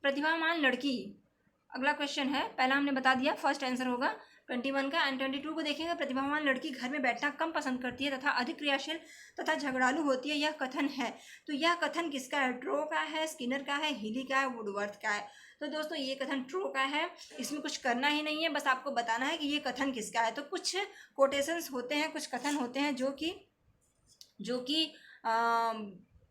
प्रतिभावान लड़की, अगला क्वेश्चन है। पहला हमने बता दिया, फर्स्ट आंसर होगा 21 का। एंड 22 को देखेंगे। प्रतिभावान लड़की घर में बैठना कम पसंद करती है तथा अधिक क्रियाशील तथा झगड़ालू होती है, यह कथन है। तो यह कथन किसका है? ट्रो का है, स्किनर का है, हीली का है, वुडवर्थ का है। तो दोस्तों ये कथन ट्रो का है। इसमें कुछ करना ही नहीं है, बस आपको बताना है कि ये कथन किसका है। तो कुछ कोटेशंस होते हैं, कुछ कथन होते हैं जो कि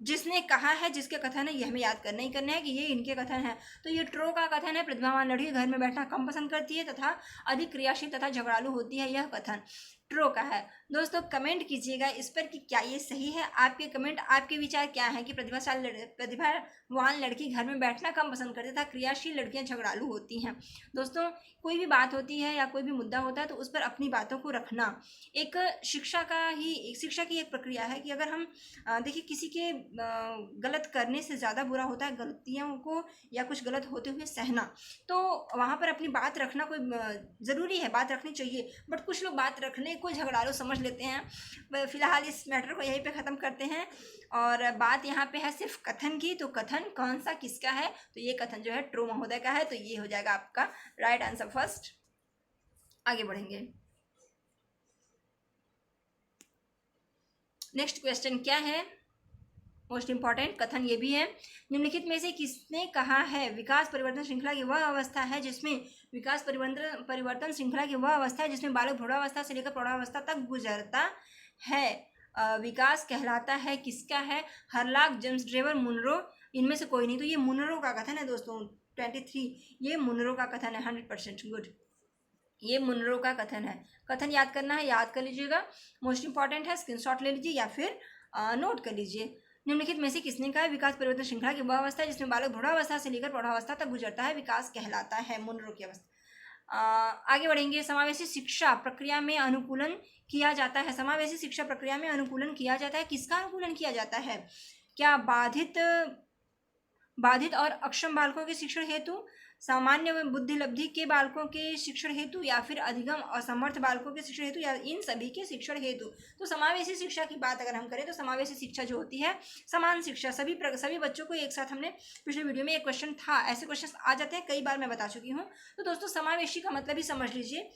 जिसने कहा है, जिसके कथन है, ये हमें याद करना ही करना है कि ये इनके कथन है। तो ये ट्रो का कथन है, प्रतिभावान लड़की घर में बैठना कम पसंद करती है तथा अधिक क्रियाशील तथा झगड़ालू होती है, यह कथन ट्रो का है। दोस्तों कमेंट कीजिएगा इस पर कि क्या ये सही है। आपके कमेंट, आपके विचार क्या है कि प्रतिभावान लड़की घर में बैठना कम पसंद करती है तथा क्रियाशील लड़कियां झगड़ालू होती हैं। दोस्तों कोई भी बात होती है या कोई भी मुद्दा होता है तो उस पर अपनी बातों को रखना एक शिक्षा की एक प्रक्रिया है कि अगर हम देखिए किसी के गलत करने से ज़्यादा बुरा होता है गलतियों को या कुछ गलत होते हुए सहना। तो वहाँ पर अपनी बात रखना कोई ज़रूरी है, बात रखनी चाहिए। बट कुछ लोग बात रखने को झगड़ालू समझ लेते हैं। फिलहाल इस मैटर को यहीं पे ख़त्म करते हैं और बात यहाँ पे है सिर्फ कथन की। तो कथन कौन सा किसका है? तो ये कथन जो है ट्रो महोदय का है। तो ये हो जाएगा आपका राइट आंसर फर्स्ट। आगे बढ़ेंगे। नेक्स्ट क्वेश्चन क्या है? मोस्ट इंपॉर्टेंट कथन ये भी है। निम्नलिखित में से किसने कहा है विकास परिवर्तन श्रृंखला की वह अवस्था है जिसमें परिवर्तन श्रृंखला की वह अवस्था है जिसमें बालक भ्रूणावस्था से लेकर प्रौढ़ावस्था तक गुजरता है। विकास कहलाता है किसका है? हरलॉक, जेम्स ड्रेवर, मुनरो, इनमें से कोई नहीं। तो ये मुनरो का कथन है दोस्तों। 23 ये मुनरो का कथन है। 100% गुड, ये मुनरो का कथन है। कथन याद करना है, याद कर लीजिएगा, मोस्ट इंपॉर्टेंट है। स्क्रीनशॉट ले लीजिए या फिर नोट कर लीजिए। निम्नलिखित में से किसने कहा विकास परिवर्तन श्रृंखला की वह अवस्था है जिसमें बालक भ्रूणावस्था से लेकर प्रौढ़ावस्था तक गुजरता है, विकास कहलाता है मुनरो की अवस्था। आगे बढ़ेंगे। समावेशी शिक्षा प्रक्रिया में अनुकूलन किया जाता है। समावेशी शिक्षा प्रक्रिया में अनुकूलन किया जाता है। किसका अनुकूलन किया जाता है? क्या बाधित और अक्षम बालकों के शिक्षण हेतु, सामान्य बुद्धि लब्धि के बालकों के शिक्षण हेतु, या फिर अधिगम असमर्थ बालकों के शिक्षण हेतु, या इन सभी के शिक्षण हेतु? तो समावेशी शिक्षा की बात अगर हम करें तो समावेशी शिक्षा जो होती है समान शिक्षा, सभी बच्चों को एक साथ। हमने पिछले वीडियो में एक क्वेश्चन था, ऐसे क्वेश्चन आ जाते हैं, कई बार मैं बता चुकी हूँ। तो दोस्तों समावेशी का मतलब ही समझ लीजिए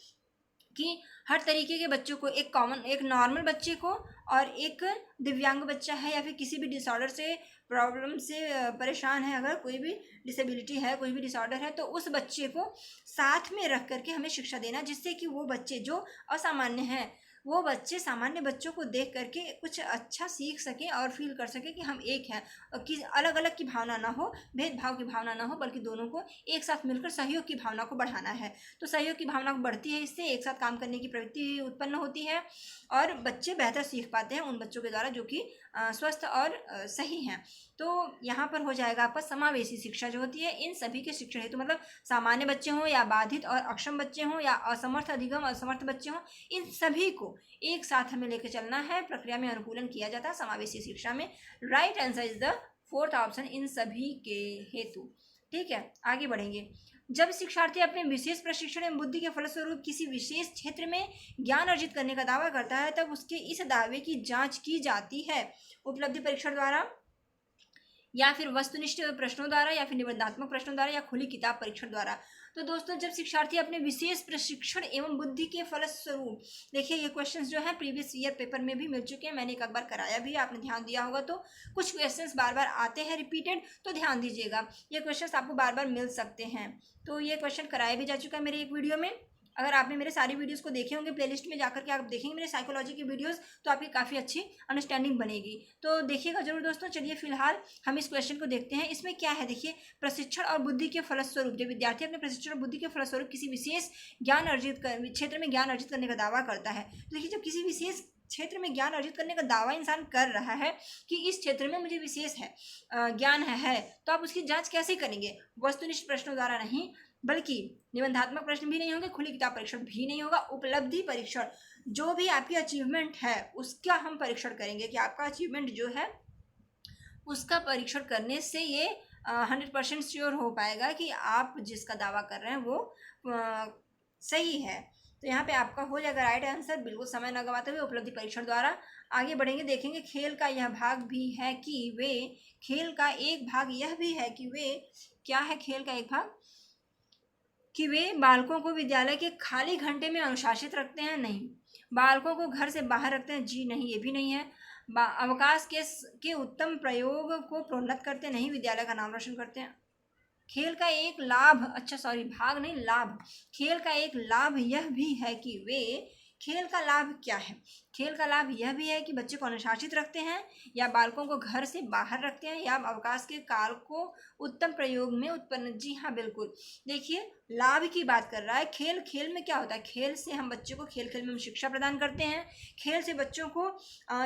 कि हर तरीके के बच्चों को, एक नॉर्मल बच्चे को और एक दिव्यांग बच्चा है या फिर किसी भी डिसऑर्डर से, प्रॉब्लम से परेशान है, अगर कोई भी डिसेबिलिटी है, कोई भी डिसऑर्डर है, तो उस बच्चे को साथ में रख करके हमें शिक्षा देना जिससे कि वो बच्चे जो असामान्य हैं वो बच्चे सामान्य बच्चों को देख करके कुछ अच्छा सीख सके और फील कर सके कि हम एक हैं, और कि अलग अलग की भावना ना हो, भेदभाव की भावना ना हो, बल्कि दोनों को एक साथ मिलकर सहयोग की भावना को बढ़ाना है। तो सहयोग की भावना बढ़ती है, इससे एक साथ काम करने की प्रवृत्ति उत्पन्न होती है और बच्चे बेहतर सीख पाते हैं उन बच्चों के द्वारा जो कि स्वस्थ और सही हैं। तो यहाँ पर हो जाएगा आपका समावेशी शिक्षा जो होती है इन सभी के शिक्षण हेतु, मतलब सामान्य बच्चे हों या बाधित और अक्षम बच्चे हों या असमर्थ अधिगम असमर्थ बच्चे हों, इन सभी को एक साथ हमें लेकर चलना है, प्रक्रिया में अनुकूलन किया जाता है समावेशी शिक्षा में। Right answer is the fourth option, इन सभी के हेतु। ठीक है, आगे बढ़ेंगे। जब शिक्षार्थी अपने विशेष प्रशिक्षण एवं बुद्धि के फलस्वरूप किसी विशेष क्षेत्र में ज्ञान अर्जित करने का दावा करता है, तब उसके इस दावे की जांच की जाती है उपलब्धि परीक्षण द्वारा, या फिर वस्तुनिष्ठ प्रश्नों द्वारा, या फिर निबंधात्मक प्रश्नों द्वारा, या खुली किताब परीक्षण द्वारा। तो दोस्तों, जब शिक्षार्थी अपने विशेष प्रशिक्षण एवं बुद्धि के फलस्वरूप, देखिए ये क्वेश्चंस जो है प्रीवियस ईयर पेपर में भी मिल चुके हैं, मैंने एक बार कराया भी, आपने ध्यान दिया होगा। तो कुछ क्वेश्चंस बार बार आते हैं रिपीटेड, तो ध्यान दीजिएगा, ये क्वेश्चंस आपको बार बार मिल सकते हैं। तो ये क्वेश्चन कराया भी जा चुका है मेरे एक वीडियो में। अगर आपने मेरे सारी वीडियोस को देखे होंगे, प्लेलिस्ट में जाकर के आप देखेंगे मेरे साइकोलॉजी की वीडियोस, तो आपकी काफ़ी अच्छी अंडरस्टैंडिंग बनेगी। तो देखिएगा जरूर दोस्तों। चलिए फिलहाल हम इस क्वेश्चन को देखते हैं। इसमें क्या है, देखिए, प्रशिक्षण और बुद्धि के फलस्वरूप, जब विद्यार्थी अपने प्रशिक्षण और बुद्धि के फलस्वरूप किसी विशेष ज्ञान अर्जित कर क्षेत्र में ज्ञान अर्जित करने का दावा करता है। तो देखिए, जब किसी विशेष क्षेत्र में ज्ञान अर्जित करने का दावा इंसान कर रहा है कि इस क्षेत्र में मुझे विशेष है ज्ञान है, तो आप उसकी जांच कैसे करेंगे? वस्तुनिष्ठ प्रश्नों द्वारा नहीं, बल्कि निबंधात्मक प्रश्न भी नहीं होंगे, खुली किताब परीक्षण भी नहीं होगा, उपलब्धि परीक्षण, जो भी आपकी अचीवमेंट है उसका हम परीक्षण करेंगे कि आपका अचीवमेंट जो है उसका परीक्षण करने से ये 100% श्योर हो पाएगा कि आप जिसका दावा कर रहे हैं वो सही है। तो यहाँ पे आपका हो जाएगा राइट आंसर, बिल्कुल समय न गवाते हुए उपलब्धि परीक्षण द्वारा। आगे बढ़ेंगे, देखेंगे खेल का यह भाग भी है कि वे, खेल का एक भाग यह भी है कि वे, क्या है खेल का एक भाग, कि वे बालकों को विद्यालय के खाली घंटे में अनुशासित रखते हैं, नहीं। बालकों को घर से बाहर रखते हैं, जी नहीं, ये भी नहीं है। अवकाश के उत्तम प्रयोग को प्रोन्नत करते हैं, नहीं, विद्यालय का नाम रोशन करते हैं। खेल का एक लाभ, अच्छा सॉरी, भाग नहीं, लाभ, खेल का एक लाभ यह भी है कि वे, खेल का लाभ क्या है? खेल का लाभ यह भी है कि बच्चे को अनुशासित रखते हैं, या बालकों को घर से बाहर रखते हैं, या अवकाश के काल को उत्तम प्रयोग में उत्पन्न, जी हाँ बिल्कुल। देखिए, लाभ की बात कर रहा है। खेल, खेल में क्या होता है? खेल से हम बच्चों को, खेल खेल में हम शिक्षा प्रदान करते हैं, खेल से बच्चों को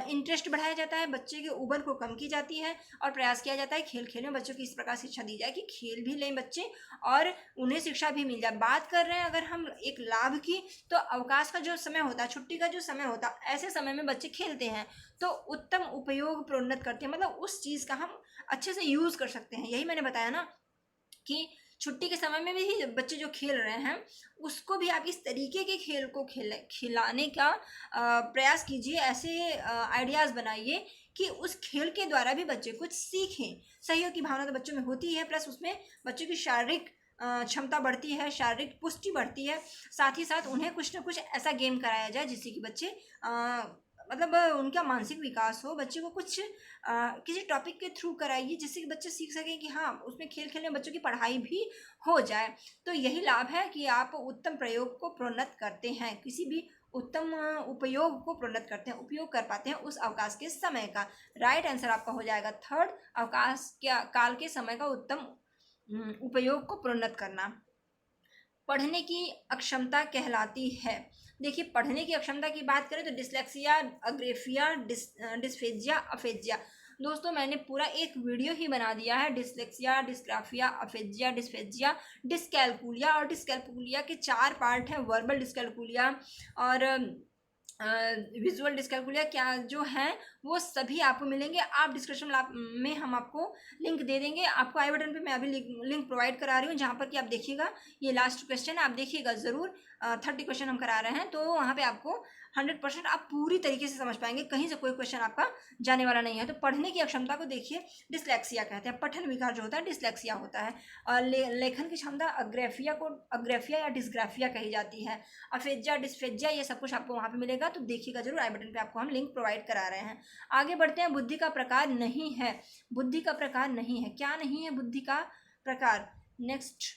इंटरेस्ट बढ़ाया जाता है, बच्चे के उबर को कम की जाती है, और प्रयास किया जाता है खेल खेल में बच्चों की इस प्रकार शिक्षा दी जाए कि खेल भी लें बच्चे और उन्हें शिक्षा भी मिल जाए। बात कर रहे हैं अगर हम एक लाभ की, तो अवकाश का जो समय होता है, छुट्टी का जो समय होता है, ऐसे समय में बच्चे खेलते हैं, तो उत्तम उपयोग प्रोन्नत करते हैं, मतलब उस चीज़ का हम अच्छे से यूज़ कर सकते हैं। यही मैंने बताया ना कि छुट्टी के समय में भी बच्चे जो खेल रहे हैं उसको भी आप इस तरीके के खेल को खिलाने का प्रयास कीजिए, ऐसे आइडियाज़ बनाइए कि उस खेल के द्वारा भी बच्चे कुछ सीखें। सहयोग की भावना तो बच्चों में होती है, प्लस उसमें बच्चों की शारीरिक क्षमता बढ़ती है, शारीरिक पुष्टि बढ़ती है। साथ ही साथ उन्हें कुछ ना कुछ ऐसा गेम कराया जाए जिससे कि बच्चे मतलब उनका मानसिक विकास हो। बच्चे को कुछ किसी टॉपिक के थ्रू कराइए जिससे कि बच्चे सीख सकें कि हाँ, उसमें खेल खेल में बच्चों की पढ़ाई भी हो जाए। तो यही लाभ है कि आप उत्तम प्रयोग को प्रोन्नत करते हैं, किसी भी उत्तम उपयोग को प्रोन्नत करते हैं, उपयोग कर पाते हैं उस अवकाश के समय का। राइट आंसर आपका हो जाएगा थर्ड, अवकाश के काल के समय का उत्तम उपयोग को प्रोन्नत करना। पढ़ने की अक्षमता कहलाती है। देखिए, पढ़ने की अक्षमता की बात करें तो डिसलेक्सिया, अग्रेफिया, डिस्फेजिया, अफेजिया। दोस्तों, मैंने पूरा एक वीडियो ही बना दिया है dyslexia, dysgraphia, aphasia, dysphagia, dyscalculia, और डिस्कैलकुलिया के 4 पार्ट हैं, वर्बल डिस्कैलकुलिया और विजुअल डिस्कैलकुलिया, क्या जो हैं वो सभी आपको मिलेंगे। आप डिस्क्रिप्शन में हम आपको लिंक दे देंगे। आपको आई बटन पे मैं अभी लिंक प्रोवाइड करा रही हूँ, जहाँ पर कि आप देखिएगा, ये लास्ट क्वेश्चन है, आप देखिएगा ज़रूर। 30 क्वेश्चन हम करा रहे हैं, तो वहाँ पे आपको 100% आप पूरी तरीके से समझ पाएंगे, कहीं से कोई क्वेश्चन आपका जाने वाला नहीं है। तो पढ़ने की अक्षमता को देखिए, डिसलेक्सिया कहते हैं, पठन विकार जो होता है डिसलेक्सिया होता है। और लेखन की क्षमता अग्रेफिया या डिस्ग्राफिया कही जाती है। अफेजिया, डिस्फेजिया, ये सब कुछ आपको वहाँ पे मिलेगा, तो देखिएगा जरूर, आई बटन पे आपको हम लिंक प्रोवाइड करा रहे हैं। आगे बढ़ते हैं। बुद्धि का प्रकार नहीं है, बुद्धि का प्रकार नहीं है, क्या नहीं है बुद्धि का प्रकार? नेक्स्ट,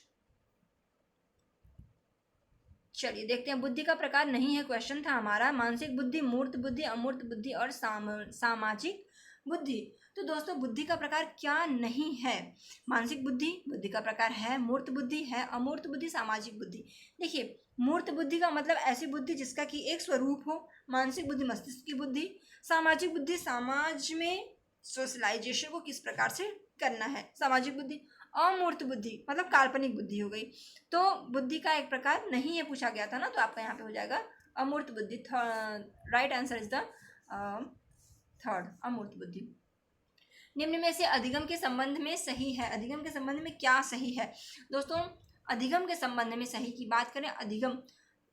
चलिए देखते हैं, बुद्धि का प्रकार नहीं है क्वेश्चन था हमारा, मानसिक बुद्धि, मूर्त बुद्धि, अमूर्त बुद्धि और सामाजिक बुद्धि। तो दोस्तों बुद्धि का प्रकार क्या नहीं है? मानसिक बुद्धि बुद्धि का प्रकार है, मूर्त बुद्धि है, अमूर्त बुद्धि, सामाजिक बुद्धि। देखिए मूर्त बुद्धि का मतलब ऐसी बुद्धि जिसका कि एक स्वरूप हो, मानसिक बुद्धि मस्तिष्क की बुद्धि, सामाजिक बुद्धि समाज में सोशलाइजेशन को किस प्रकार से करना है, सामाजिक बुद्धि। अमूर्त बुद्धि मतलब काल्पनिक बुद्धि हो गई। तो बुद्धि का एक प्रकार नहीं है पूछा गया था ना, तो आपका यहाँ पे हो जाएगा अमूर्त बुद्धि। Right answer is the third, अमूर्त बुद्धि। निम्न में से अधिगम के संबंध में सही है, अधिगम के संबंध में क्या सही है? दोस्तों अधिगम के संबंध में सही की बात करें, अधिगम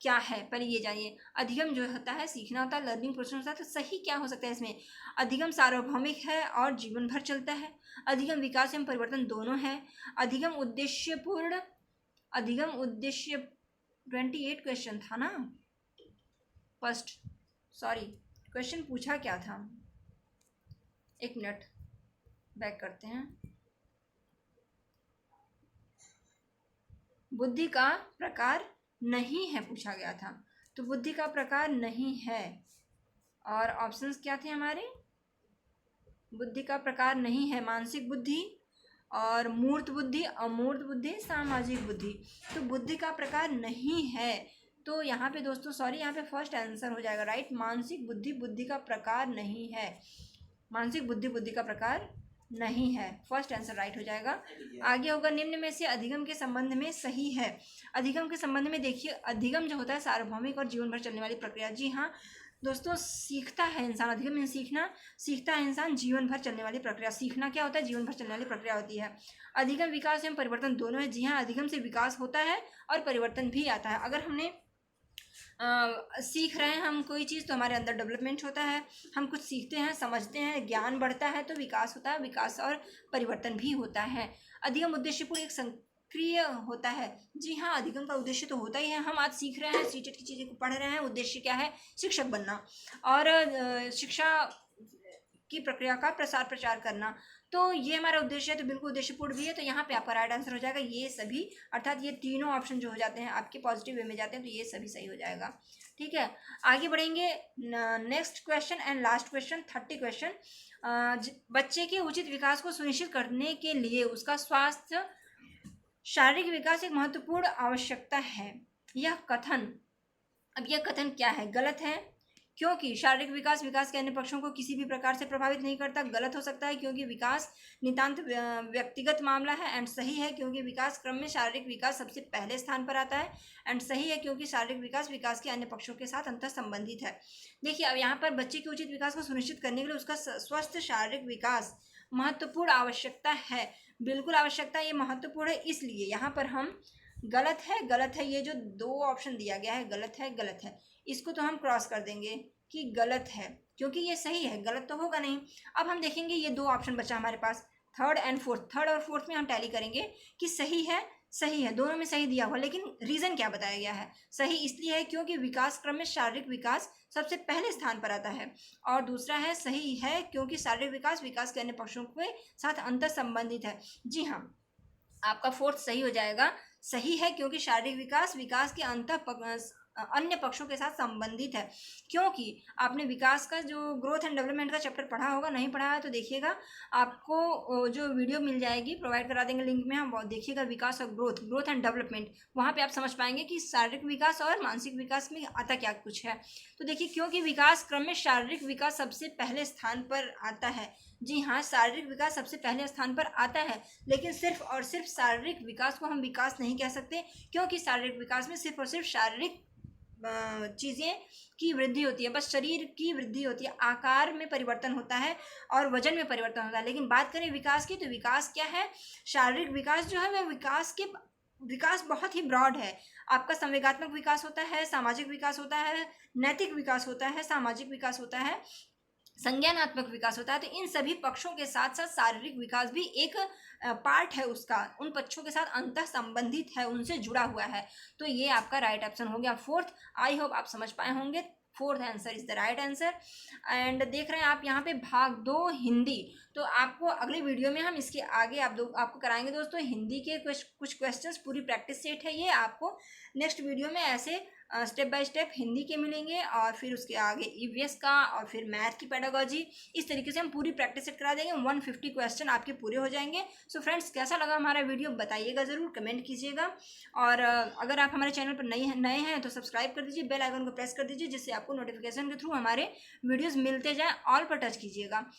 क्या है पहले ये जानिए। अधिगम जो होता है सीखना होता है, लर्निंग प्रोसेस होता है। तो सही क्या हो सकता है इसमें? अधिगम सार्वभौमिक है और जीवन भर चलता है। अधिगम विकास एवं परिवर्तन दोनों है। अधिगम उद्देश्यपूर्ण, अधिगम उद्देश्य 28 क्वेश्चन था ना फर्स्ट, सॉरी क्वेश्चन पूछा क्या था, एक मिनट बैक करते हैं। बुद्धि का प्रकार नहीं है पूछा गया था, तो बुद्धि का प्रकार नहीं है। और ऑप्शंस क्या थे हमारे? बुद्धि का प्रकार नहीं है मानसिक बुद्धि और मूर्त बुद्धि, अमूर्त बुद्धि, सामाजिक बुद्धि। तो बुद्धि का प्रकार नहीं है, तो यहाँ पे दोस्तों सॉरी, यहाँ पे फर्स्ट आंसर हो जाएगा राइट। मानसिक बुद्धि बुद्धि का प्रकार नहीं है, मानसिक बुद्धि बुद्धि का प्रकार नहीं है, फर्स्ट आंसर राइट हो जाएगा। आगे होगा निम्न में से अधिगम के संबंध में सही है। अधिगम के संबंध में देखिए, अधिगम जो होता है सार्वभौमिक और जीवन भर चलने वाली प्रक्रिया। जी हाँ दोस्तों, सीखता है इंसान, अधिगम में सीखना, सीखता है इंसान, जीवन भर चलने वाली प्रक्रिया। सीखना क्या होता है? जीवन भर चलने वाली प्रक्रिया होती है। अधिगम विकास एवं परिवर्तन दोनों है। जी हाँ, अधिगम से विकास होता है और परिवर्तन भी आता है। अगर हमने सीख रहे हैं हम कोई चीज़, तो हमारे अंदर डेवलपमेंट होता है, हम कुछ सीखते हैं, समझते हैं, ज्ञान बढ़ता है, तो विकास होता है, विकास और परिवर्तन भी होता है। अधिगम उद्देश्यपूर्ण एक सक्रिय होता है। जी हाँ, अधिगम का उद्देश्य तो होता ही है, हम आज सीख रहे हैं, सीटेट की चीज़ें को पढ़ रहे हैं, उद्देश्य क्या है? शिक्षक बनना और शिक्षा की प्रक्रिया का प्रसार प्रचार करना। तो ये हमारा उद्देश्य है, तो बिल्कुल उद्देश्यपूर्ण भी है। तो यहाँ पे आपका राइट आंसर हो जाएगा ये सभी, अर्थात ये तीनों ऑप्शन जो हो जाते हैं आपके पॉजिटिव वे में जाते हैं, तो ये सभी सही हो जाएगा। ठीक है, आगे बढ़ेंगे। Next question and last question, 30 question. बच्चे के उचित विकास को सुनिश्चित करने के लिए उसका स्वास्थ्य शारीरिक विकास एक महत्वपूर्ण आवश्यकता है। यह कथन, अब यह कथन क्या है? गलत है, क्योंकि शारीरिक विकास विकास के अन्य पक्षों को किसी भी प्रकार से प्रभावित नहीं करता। गलत हो सकता है क्योंकि विकास नितांत व्यक्तिगत मामला है। एंड सही है क्योंकि विकास क्रम में शारीरिक विकास सबसे पहले स्थान पर आता है। एंड सही है क्योंकि शारीरिक विकास विकास के अन्य पक्षों के साथ अंतर संबंधित है। देखिए अब यहाँ पर बच्चे के उचित विकास को सुनिश्चित करने के लिए उसका स्वस्थ शारीरिक विकास महत्वपूर्ण आवश्यकता है। बिल्कुल आवश्यकता, ये महत्वपूर्ण है, इसलिए यहाँ पर हम गलत है, गलत है, ये जो दो ऑप्शन दिया गया है गलत है, गलत है, इसको तो हम क्रॉस कर देंगे कि गलत है, क्योंकि ये सही है, गलत तो होगा नहीं। अब हम देखेंगे ये दो ऑप्शन बचा हमारे पास, थर्ड एंड फोर्थ। थर्ड और फोर्थ में हम टैली करेंगे कि सही है, सही है, दोनों में सही दिया हुआ, लेकिन रीजन क्या बताया गया है? सही इसलिए है क्योंकि विकास क्रम में शारीरिक विकास सबसे पहले स्थान पर आता है। और दूसरा है सही है क्योंकि शारीरिक विकास विकास के अन्य पक्षों के साथ अंतर संबंधित है। जी हाँ, आपका फोर्थ सही हो जाएगा। सही है क्योंकि शारीरिक विकास विकास के अन्य पक्षों के साथ संबंधित है। क्योंकि आपने विकास का जो ग्रोथ एंड डेवलपमेंट का चैप्टर पढ़ा होगा, नहीं पढ़ा है तो देखिएगा, आपको जो वीडियो मिल जाएगी प्रोवाइड करा देंगे लिंक में, हम देखिएगा विकास और ग्रोथ, ग्रोथ एंड डेवलपमेंट, वहाँ पे आप समझ पाएंगे कि शारीरिक विकास और मानसिक विकास में आता क्या कुछ है। तो देखिए, क्योंकि विकास क्रम में शारीरिक विकास सबसे पहले स्थान पर आता है। जी हाँ, शारीरिक विकास सबसे पहले स्थान पर आता है, लेकिन सिर्फ और सिर्फ शारीरिक विकास को हम विकास नहीं कह सकते, क्योंकि शारीरिक विकास में सिर्फ और सिर्फ शारीरिक चीज़ें की वृद्धि होती है, बस शरीर की वृद्धि होती है, आकार में परिवर्तन होता है और वजन में परिवर्तन होता है। लेकिन बात करें विकास की, तो विकास क्या है? शारीरिक विकास जो है वह विकास बहुत ही ब्रॉड है। आपका संवेगात्मक विकास होता है, सामाजिक विकास होता है, नैतिक विकास होता है, सामाजिक विकास होता है, संज्ञानात्मक विकास होता है। तो इन सभी पक्षों के साथ साथ शारीरिक विकास भी एक पार्ट है उसका, उन पक्षों के साथ अंतः संबंधित है, उनसे जुड़ा हुआ है। तो ये आपका राइट ऑप्शन हो गया फोर्थ। आई होप आप समझ पाए होंगे। Fourth answer is the right answer. And देख रहे हैं आप यहाँ पे भाग 2 हिंदी। तो आपको अगले वीडियो में हम इसके आगे आपको कराएंगे दोस्तों हिंदी के कुछ क्वेश्चंस, पूरी प्रैक्टिस सेट है ये। आपको नेक्स्ट वीडियो में ऐसे स्टेप बाय स्टेप हिंदी के मिलेंगे और फिर उसके आगे ईवीएस का और फिर मैथ की पेडागोजी। इस तरीके से हम पूरी प्रैक्टिस सेट करा देंगे। 150 क्वेश्चन आपके पूरे हो जाएंगे। सो फ्रेंड्स, कैसा लगा हमारा वीडियो बताइएगा ज़रूर, कमेंट कीजिएगा। और अगर आप हमारे चैनल पर नए हैं तो सब्सक्राइब कर दीजिए, बेल आइकन को प्रेस कर दीजिए, जिससे आपको नोटिफिकेशन के थ्रू हमारे वीडियोज़ मिलते जाएँ। ऑल पर टच कीजिएगा।